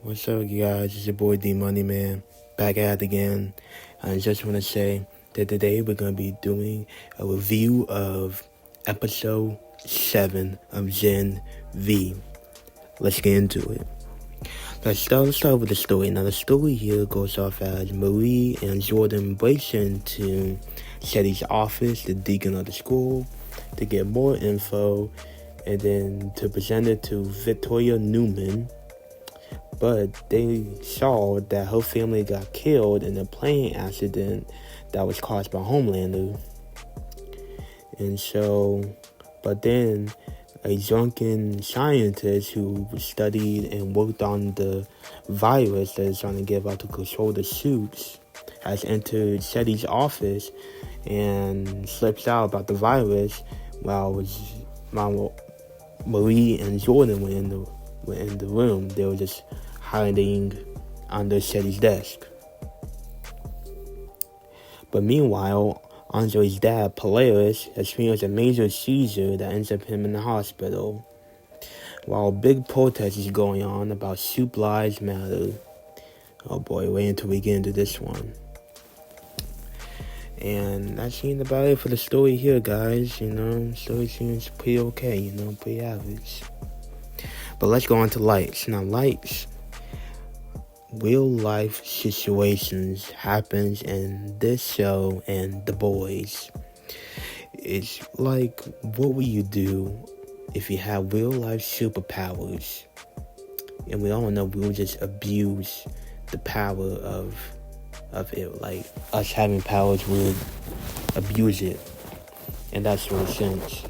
What's up, you guys? It's your boy D Money Man, back at it again. I just want to say that today we're going to be doing a review of episode 7 of Gen V. Let's get into it. Let's start with the story. Now, the story here goes off as Marie and Jordan break into Shetty's office, the deacon of the school, to get more info and then to present it to Victoria Newman. But they saw that her family got killed in a plane accident that was caused by Homelander. And so, but then a drunken scientist who studied and worked on the virus that is trying to give out to control the suits has entered Shetty's office and slips out about the virus while Marie and Jordan were in the room. They were just hiding under Shetty's desk. But meanwhile, Andre's dad, Polaris, experienced a major seizure that ends up him in the hospital. While a big protest is going on about Soup Lives Matter. Oh boy, wait until we get into this one. And that's about it for the story here, guys. Story seems pretty okay, pretty average. But let's go on to Lights. Now, Lights, real life situations happens in this show and The Boys. It's like, what would you do if you had real life superpowers? And we all know we would just abuse the power of it. Like, us having powers would abuse it in that sort of sense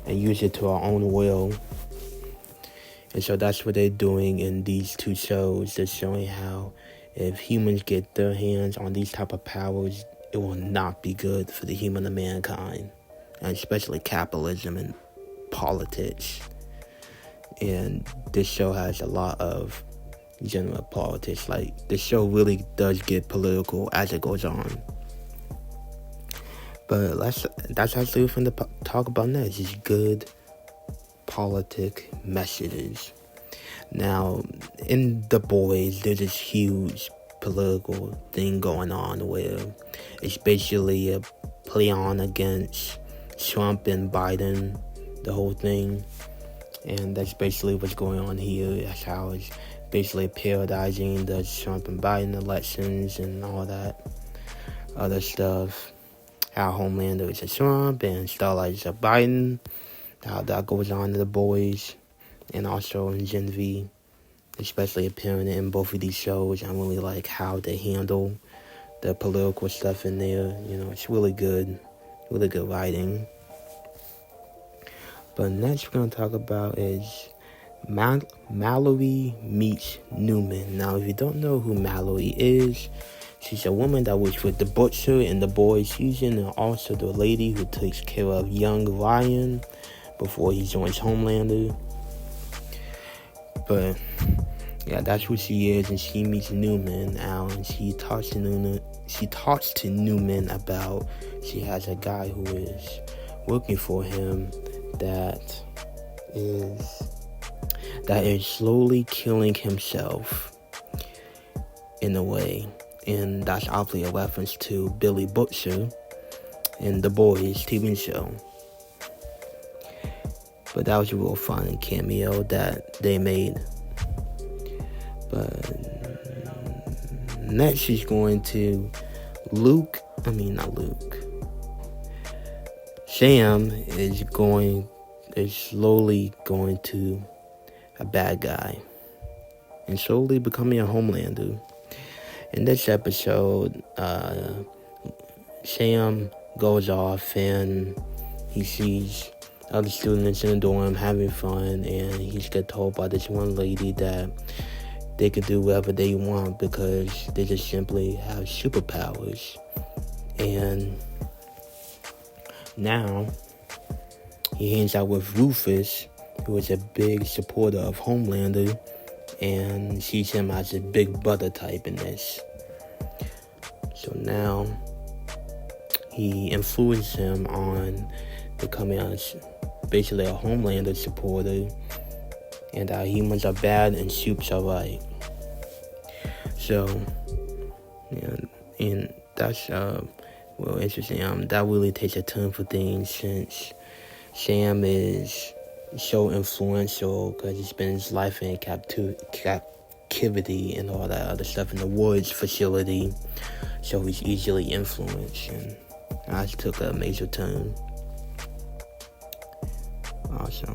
and use it to our own will. And so that's what they're doing in these two shows. They're showing how if humans get their hands on these type of powers, it will not be good for the human and mankind, and especially capitalism and politics. And this show has a lot of general politics. Like, the show really does get political as it goes on. But that's actually what we're going to talk about next. Is good politic messages. Now, in The Boys, there's this huge political thing going on where it's basically a play on against Trump and Biden, the whole thing. And that's basically what's going on here. That's how it's basically parodizing the Trump and Biden elections and all that other stuff. How Homelander is a Trump and Starlight is a Biden. How that goes on in The Boys and also in Gen V, especially appearing in both of these shows. I really like how they handle the political stuff in there. It's really good writing. But next we're going to talk about is Mallory meets Newman. Now, if you don't know who Mallory is, she's a woman that works with the Butcher in The Boys season, and also the lady who takes care of young Ryan before he joins Homelander. But yeah, that's who she is, and she meets Newman now, and she talks to Newman about she has a guy who is working for him that is slowly killing himself in a way. And that's obviously a reference to Billy Butcher in The Boys TV show. But that was a real fun cameo that they made. But next she's going to Sam is slowly going to a bad guy and slowly becoming a Homelander. In this episode, Sam goes off and he sees other students in the dorm having fun, and he's get told by this one lady that they could do whatever they want because they just simply have superpowers. And now he hangs out with Rufus, who is a big supporter of Homelander, and sees him as a big brother type in this. So now he influenced him on becoming basically a Homelander supporter, and humans are bad and soups are right. So, yeah, and that's interesting. That really takes a turn for things since Sam is so influential because he spends his life in captivity and all that other stuff in the Woods facility. So he's easily influenced, and that took a major turn. Also,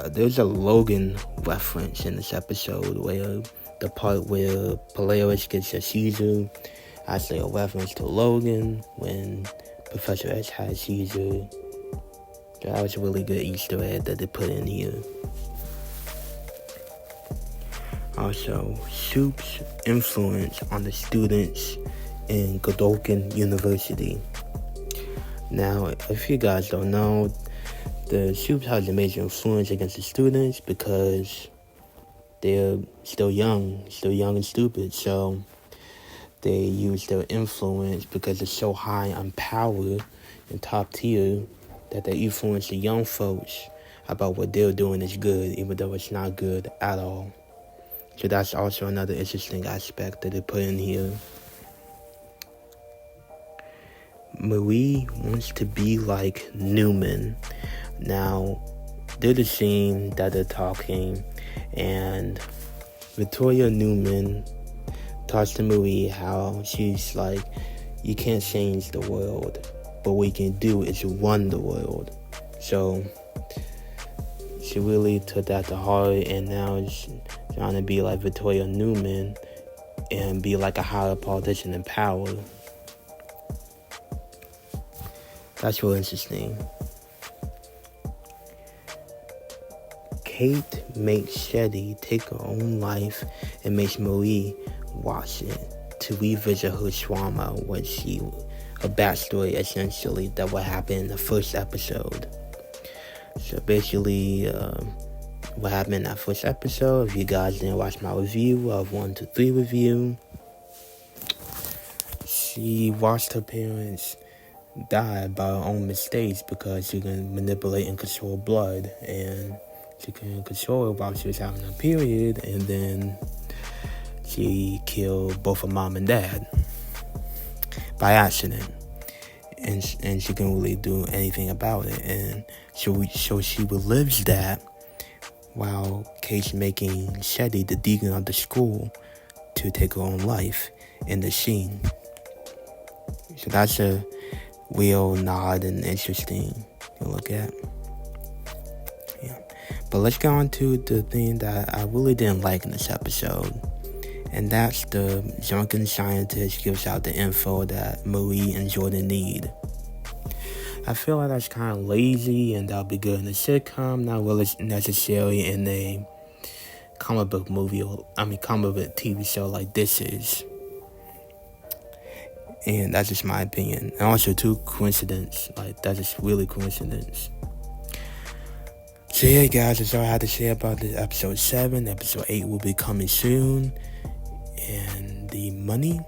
there's a Logan reference in this episode where the part where Polaris gets a seizure, actually a reference to Logan when Professor X had a seizure. So that was a really good Easter egg that they put in here. Also, Soup's influence on the students in Godolphin University. Now, if you guys don't know, the Soups has a major influence against the students because they're still young and stupid. So they use their influence because it's so high on power and top tier that they influence the young folks about what they're doing is good, even though it's not good at all. So that's also another interesting aspect that they put in here. Marie wants to be like Newman. Now, there's a scene that they're talking, and Victoria Newman talks to Marie how she's like, you can't change the world, but what you can do is run the world. So she really took that to heart, and now she's trying to be like Victoria Newman and be like a higher politician in power. That's real interesting. Kate makes Shetty take her own life and makes Marie watch it to revisit her trauma, her backstory essentially, that what happened in the first episode. So basically, what happened in that first episode, if you guys didn't watch my review of 1 to 3 review, she watched her parents die by her own mistakes because she can manipulate and control blood, and she couldn't control it while she was having a period, and then she killed both her mom and dad by accident, and she couldn't really do anything about it. And so she relives that while Kate's making Shetty the deacon of the school to take her own life in the scene. So that's a real nod and interesting to look at. Yeah. But let's go on to the thing that I really didn't like in this episode. And that's the drunken scientist gives out the info that Marie and Jordan need. I feel like that's kind of lazy, and that'll be good in a sitcom, not really necessary in a comic book TV show like this is. And that's just my opinion. And also, too, coincidence. Like, that's just really coincidence. So, yeah, guys, that's all I had to say about this episode 7. Episode 8 will be coming soon. And the money